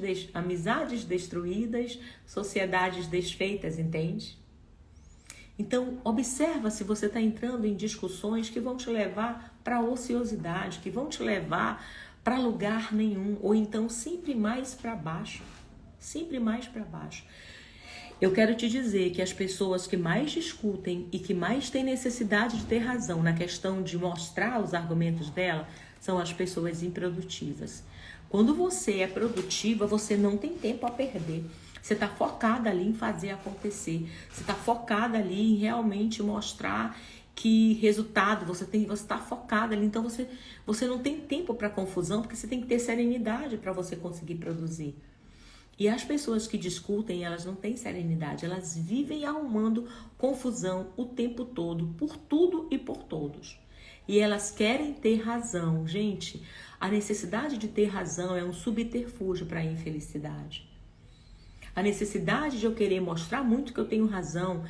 destruídas, sociedades desfeitas, entende? Então, observa se você está entrando em discussões que vão te levar para a ociosidade, que vão te levar para lugar nenhum, ou então sempre mais para baixo. Sempre mais para baixo. Eu quero te dizer que as pessoas que mais discutem e que mais têm necessidade de ter razão na questão de mostrar os argumentos dela são as pessoas improdutivas. Quando você é produtiva, você não tem tempo a perder. Você está focada ali em fazer acontecer. Você está focada ali em realmente mostrar que resultado você está focada ali. Então você não tem tempo para confusão, porque você tem que ter serenidade para você conseguir produzir. E as pessoas que discutem, elas não têm serenidade. Elas vivem arrumando confusão o tempo todo, por tudo e por todos. E elas querem ter razão. Gente, a necessidade de ter razão é um subterfúgio para a infelicidade. A necessidade de eu querer mostrar muito que eu tenho razão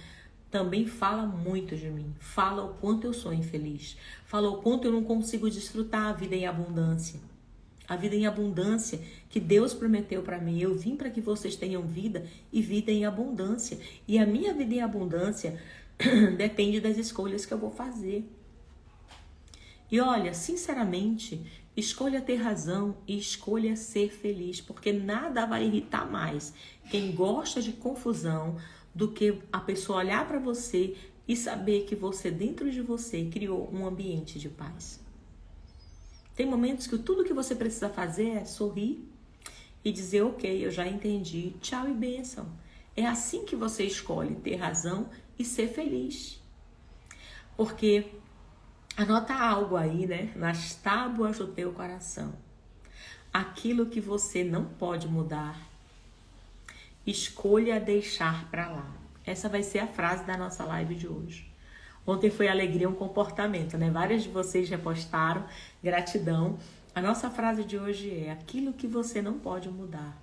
também fala muito de mim. Fala o quanto eu sou infeliz. Fala o quanto eu não consigo desfrutar a vida em abundância. A vida em abundância que Deus prometeu para mim. Eu vim para que vocês tenham vida e vida em abundância. E a minha vida em abundância depende das escolhas que eu vou fazer. E olha, sinceramente, escolha ter razão e escolha ser feliz, porque nada vai irritar mais quem gosta de confusão do que a pessoa olhar para você e saber que você, dentro de você, criou um ambiente de paz. Tem momentos que tudo que você precisa fazer é sorrir e dizer, ok, eu já entendi, tchau e bênção. É assim que você escolhe ter razão e ser feliz. Porque anota algo aí, né? Nas tábuas do teu coração. Aquilo que você não pode mudar, escolha deixar para lá. Essa vai ser a frase da nossa live de hoje. Ontem foi alegria, um comportamento, né? Várias de vocês repostaram, gratidão. A nossa frase de hoje é: aquilo que você não pode mudar,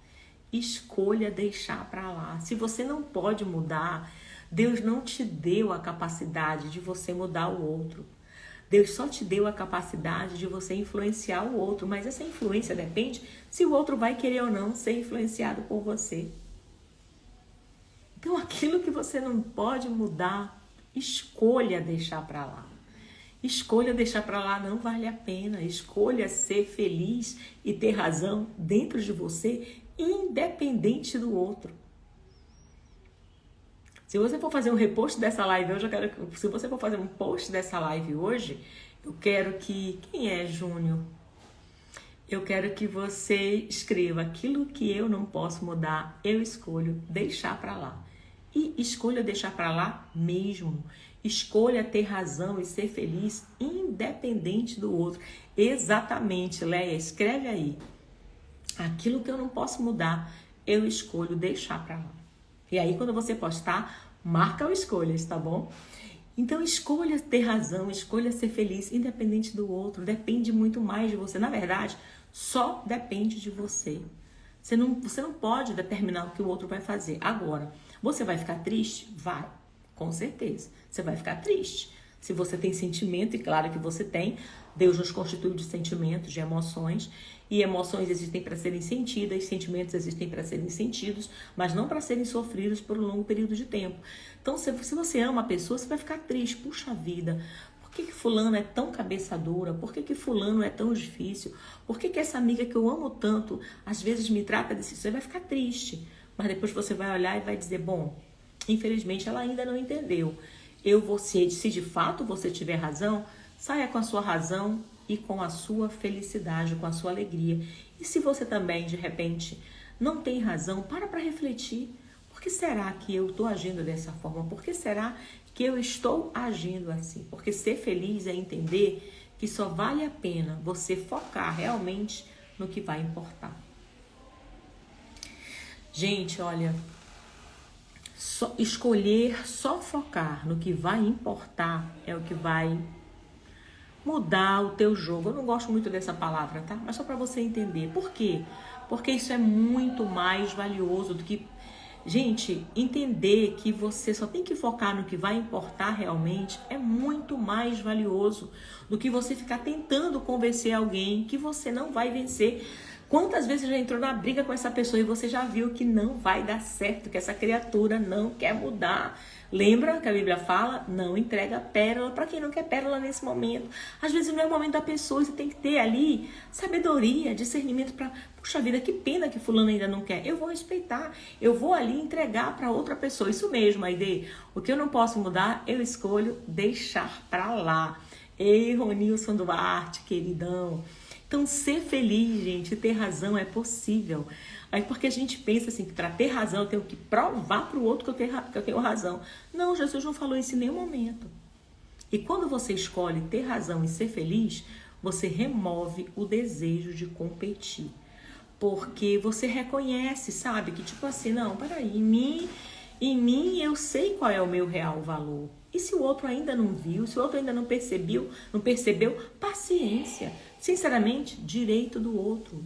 escolha deixar para lá. Se você não pode mudar, Deus não te deu a capacidade de você mudar o outro. Deus só te deu a capacidade de você influenciar o outro, mas essa influência depende se o outro vai querer ou não ser influenciado por você. Então, aquilo que você não pode mudar, escolha deixar para lá. Escolha deixar para lá, não vale a pena. Escolha ser feliz e ter razão dentro de você, independente do outro. Se você for fazer um repost dessa live hoje, se você for fazer um post dessa live hoje, eu quero que... Quem é Júnior? Eu quero que você escreva: aquilo que eu não posso mudar, eu escolho deixar para lá. E escolha deixar para lá mesmo. Escolha ter razão e ser feliz independente do outro. Exatamente, Leia, escreve aí. Aquilo que eu não posso mudar, eu escolho deixar para lá. E aí, quando você postar, marca o escolhas, tá bom? Então, escolha ter razão, escolha ser feliz, independente do outro. Depende muito mais de você. Na verdade, só depende de você. Você não pode determinar o que o outro vai fazer. Agora, você vai ficar triste? Vai, com certeza. Você vai ficar triste. Se você tem sentimento, e claro que você tem, Deus nos constituiu de sentimentos, de emoções, e emoções existem para serem sentidas, sentimentos existem para serem sentidos, mas não para serem sofridos por um longo período de tempo. Então, se você ama a pessoa, você vai ficar triste. Puxa vida, por que fulano é tão cabeça dura? Por que fulano é tão difícil? Por que essa amiga que eu amo tanto, às vezes me trata desse... Você vai ficar triste, mas depois você vai olhar e vai dizer, bom, infelizmente ela ainda não entendeu. Se de fato você tiver razão, saia com a sua razão e com a sua felicidade, com a sua alegria. E se você também, de repente, não tem razão, para refletir. Por que será que eu estou agindo dessa forma? Por que será que eu estou agindo assim? Porque ser feliz é entender que só vale a pena você focar realmente no que vai importar. Gente, olha, escolher só focar no que vai importar é o que vai mudar o teu jogo. Eu não gosto muito dessa palavra, tá? Mas só para você entender. Por quê? Porque isso é muito mais valioso do que... Gente, entender que você só tem que focar no que vai importar realmente é muito mais valioso do que você ficar tentando convencer alguém que você não vai vencer. Quantas vezes você já entrou na briga com essa pessoa e você já viu que não vai dar certo, que essa criatura não quer mudar? Lembra que a Bíblia fala? Não entrega pérola para quem não quer pérola nesse momento. Às vezes não é o momento da pessoa, você tem que ter ali sabedoria, discernimento para... Puxa vida, que pena que fulano ainda não quer. Eu vou respeitar, eu vou ali entregar para outra pessoa. Isso mesmo, Aide. O que eu não posso mudar, eu escolho deixar para lá. Ei, Ronilson Duarte, queridão. Então, ser feliz, gente, ter razão é possível. Aí porque a gente pensa assim, que para ter razão eu tenho que provar para o outro que eu tenho razão. Não, Jesus não falou isso em nenhum momento. E quando você escolhe ter razão e ser feliz, você remove o desejo de competir. Porque você reconhece, sabe, que tipo assim, não, peraí, em mim eu sei qual é o meu real valor. E se o outro ainda não viu, se o outro ainda não percebeu, paciência. Sinceramente, direito do outro.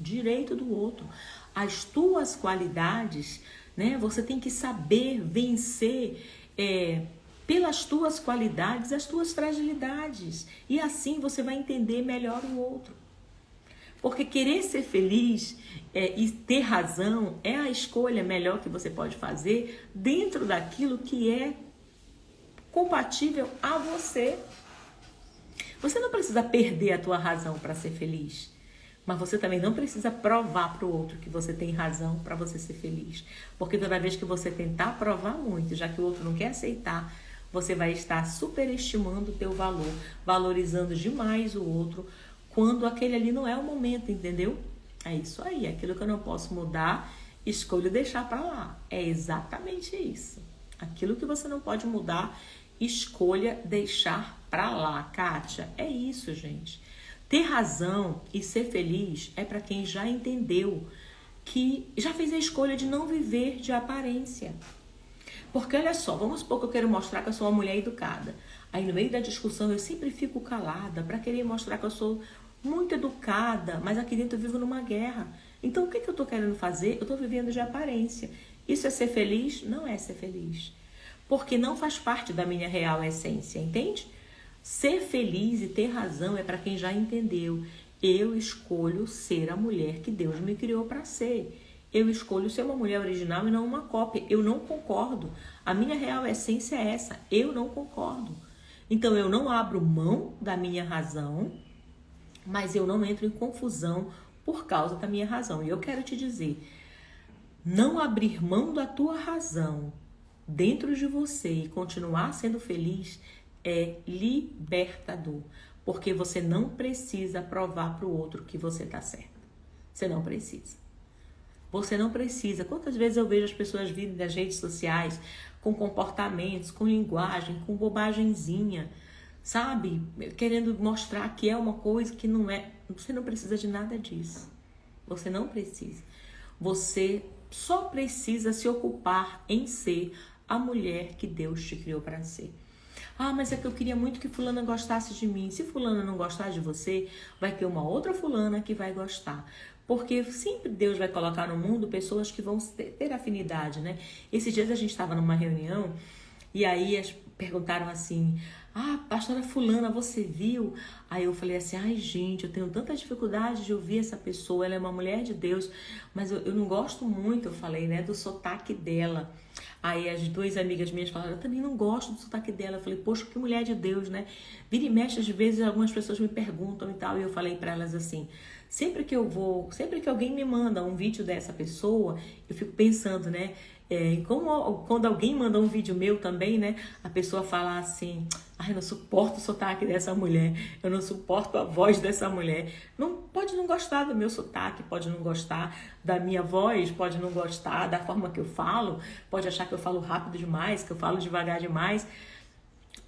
As tuas qualidades, né? Você tem que saber vencer pelas tuas qualidades as tuas fragilidades. E assim você vai entender melhor o outro. Porque querer ser feliz e ter razão é a escolha melhor que você pode fazer dentro daquilo que é compatível a você. Você não precisa perder a tua razão para ser feliz, mas você também não precisa provar para o outro que você tem razão para você ser feliz. Porque toda vez que você tentar provar muito, já que o outro não quer aceitar, você vai estar superestimando o teu valor, valorizando demais o outro, quando aquele ali não é o momento, entendeu? É isso aí, aquilo que eu não posso mudar, escolho deixar para lá. É exatamente isso. Aquilo que você não pode mudar, escolha deixar para lá, Kátia. É isso, gente. Ter razão e ser feliz é para quem já entendeu, que já fez a escolha de não viver de aparência. Porque olha só, vamos supor que eu quero mostrar que eu sou uma mulher educada. Aí no meio da discussão eu sempre fico calada para querer mostrar que eu sou muito educada, mas aqui dentro eu vivo numa guerra. Então o que eu estou querendo fazer? Eu estou vivendo de aparência. Isso é ser feliz? Não é ser feliz. Porque não faz parte da minha real essência, entende? Ser feliz e ter razão é para quem já entendeu. Eu escolho ser a mulher que Deus me criou para ser. Eu escolho ser uma mulher original e não uma cópia. Eu não concordo. A minha real essência é essa. Eu não concordo. Então eu não abro mão da minha razão, mas eu não entro em confusão por causa da minha razão. E eu quero te dizer, não abrir mão da tua razão dentro de você e continuar sendo feliz é libertador. Porque você não precisa provar para o outro que você está certo. Você não precisa. Você não precisa. Quantas vezes eu vejo as pessoas virem das redes sociais com comportamentos, com linguagem, com bobagemzinha, sabe? Querendo mostrar que é uma coisa que não é. Você não precisa de nada disso. Você não precisa. Você só precisa se ocupar em ser a mulher que Deus te criou para ser. Ah, mas é que eu queria muito que fulana gostasse de mim. Se fulana não gostar de você, vai ter uma outra fulana que vai gostar. Porque sempre Deus vai colocar no mundo pessoas que vão ter afinidade, né? Esses dias a gente estava numa reunião e aí perguntaram assim, pastora fulana, você viu? Aí eu falei assim, ai gente, eu tenho tanta dificuldade de ouvir essa pessoa, ela é uma mulher de Deus, mas eu não gosto muito, eu falei, né, do sotaque dela. Aí as duas amigas minhas falaram, eu também não gosto do sotaque dela. Eu falei, poxa, que mulher de Deus, né? Vira e mexe, às vezes algumas pessoas me perguntam e tal, e eu falei pra elas assim, sempre que alguém me manda um vídeo dessa pessoa, eu fico pensando, né? Como quando alguém manda um vídeo meu também, né? A pessoa fala assim, eu não suporto o sotaque dessa mulher, eu não suporto a voz dessa mulher. Pode não gostar do meu sotaque, pode não gostar da minha voz, pode não gostar da forma que eu falo, pode achar que eu falo rápido demais, que eu falo devagar demais.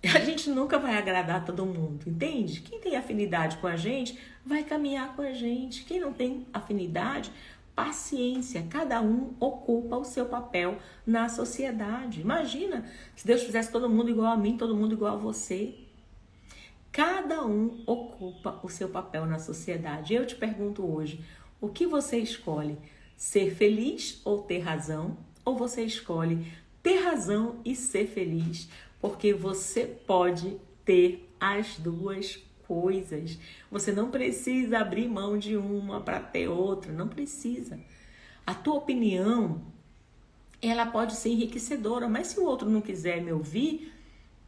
A gente nunca vai agradar todo mundo, entende? Quem tem afinidade com a gente vai caminhar com a gente. Quem não tem afinidade, paciência. Cada um ocupa o seu papel na sociedade. Imagina se Deus fizesse todo mundo igual a mim, todo mundo igual a você. Cada um ocupa o seu papel na sociedade. Eu te pergunto hoje, o que você escolhe? Ser feliz ou ter razão? Ou você escolhe ter razão e ser feliz? Porque você pode ter as duas coisas. Você não precisa abrir mão de uma para ter outra, não precisa. A tua opinião, ela pode ser enriquecedora, mas se o outro não quiser me ouvir,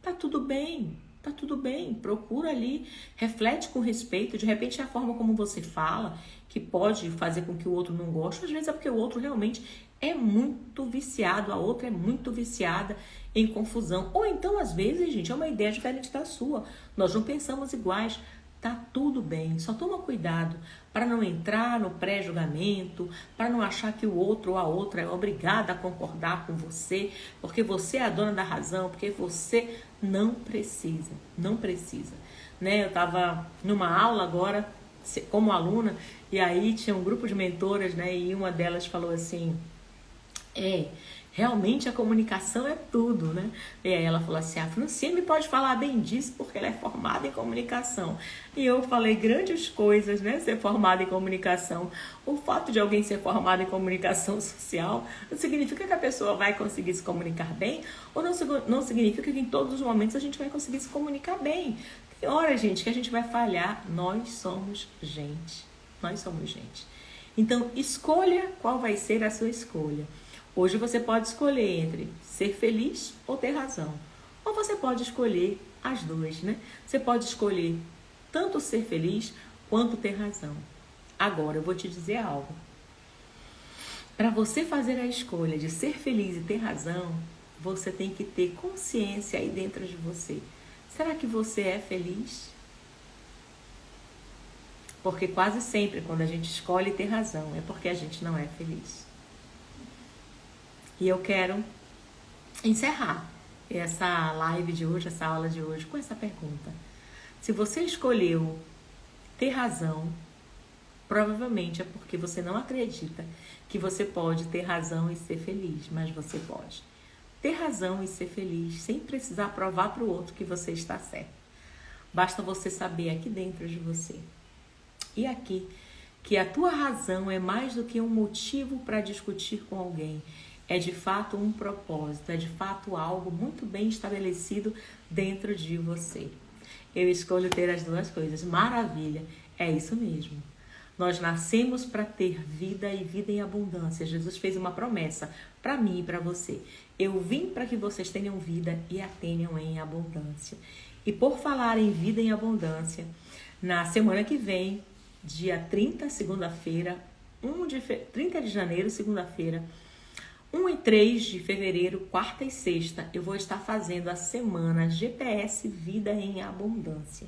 tá tudo bem. Tá tudo bem, procura ali, reflete com respeito, de repente é a forma como você fala, que pode fazer com que o outro não goste, às vezes é porque o outro realmente é muito viciado, a outra é muito viciada em confusão, ou então às vezes, gente, é uma ideia diferente da sua, nós não pensamos iguais, tá tudo bem, só toma cuidado para não entrar no pré-julgamento, para não achar que o outro ou a outra é obrigada a concordar com você, porque você é a dona da razão, porque você não precisa, né? Eu estava numa aula agora, como aluna, e aí tinha um grupo de mentoras, né? E uma delas falou assim, realmente a comunicação é tudo, né? E aí ela falou assim, a Francine pode falar bem disso porque ela é formada em comunicação. E eu falei grandes coisas, né? Ser formada em comunicação. O fato de alguém ser formado em comunicação social não significa que a pessoa vai conseguir se comunicar bem, ou não significa que em todos os momentos a gente vai conseguir se comunicar bem. Tem hora, gente, que a gente vai falhar. Nós somos gente. Então, escolha qual vai ser a sua escolha. Hoje você pode escolher entre ser feliz ou ter razão. Ou você pode escolher as duas, né? Você pode escolher tanto ser feliz quanto ter razão. Agora, eu vou te dizer algo. Para você fazer a escolha de ser feliz e ter razão, você tem que ter consciência aí dentro de você. Será que você é feliz? Porque quase sempre, quando a gente escolhe ter razão, é porque a gente não é feliz. E eu quero encerrar essa live de hoje, essa aula de hoje, com essa pergunta. Se você escolheu ter razão, provavelmente é porque você não acredita que você pode ter razão e ser feliz, mas você pode ter razão e ser feliz sem precisar provar para o outro que você está certo. Basta você saber aqui dentro de você e aqui que a tua razão é mais do que um motivo para discutir com alguém. É de fato um propósito, é de fato algo muito bem estabelecido dentro de você. Eu escolho ter as duas coisas. Maravilha, é isso mesmo. Nós nascemos para ter vida e vida em abundância. Jesus fez uma promessa para mim e para você. Eu vim para que vocês tenham vida e a tenham em abundância. E por falar em vida em abundância, na semana que vem, dia 30, segunda-feira, 30 de janeiro, segunda-feira, 1 e 3 de fevereiro, quarta e sexta, eu vou estar fazendo a semana GPS Vida em Abundância.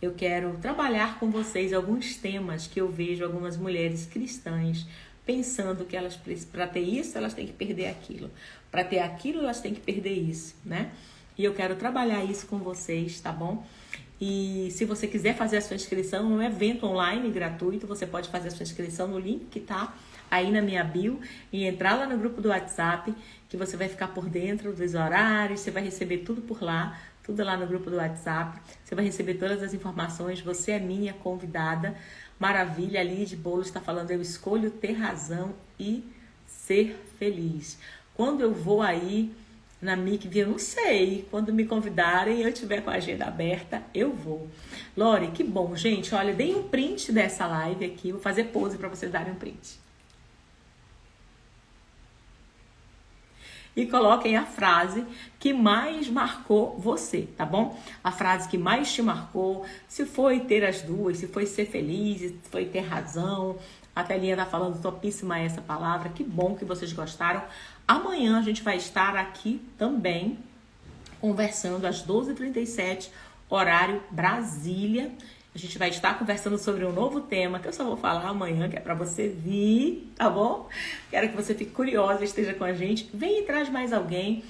Eu quero trabalhar com vocês alguns temas que eu vejo algumas mulheres cristãs pensando que elas, para ter isso, elas têm que perder aquilo. Para ter aquilo, elas têm que perder isso, né? E eu quero trabalhar isso com vocês, tá bom? E se você quiser fazer a sua inscrição no evento online gratuito, você pode fazer a sua inscrição no link que tá aí na minha bio e entrar lá no grupo do WhatsApp, que você vai ficar por dentro dos horários, você vai receber tudo por lá, tudo lá no grupo do WhatsApp, você vai receber todas as informações, você é minha convidada, maravilha, a Lídia Bolo está falando, eu escolho ter razão e ser feliz. Quando eu vou aí Na MIC, eu não sei. Quando me convidarem e eu estiver com a agenda aberta, eu vou. Lore, que bom, gente. Olha, dei um print dessa live aqui. Vou fazer pose para vocês darem um print. E coloquem a frase que mais marcou você, tá bom? A frase que mais te marcou, se foi ter as duas, se foi ser feliz, se foi ter razão. A telinha tá falando topíssima essa palavra. Que bom que vocês gostaram. Amanhã a gente vai estar aqui também conversando às 12h37, horário Brasília. A gente vai estar conversando sobre um novo tema que eu só vou falar amanhã, que é para você vir, tá bom? Quero que você fique curiosa, esteja com a gente. Vem e traz mais alguém.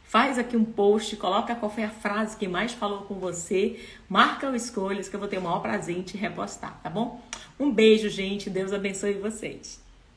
Faz aqui um post, coloca qual foi a frase que mais falou com você. Marca o Escolhas, que eu vou ter o maior prazer em te repostar, tá bom? Um beijo, gente. Deus abençoe vocês.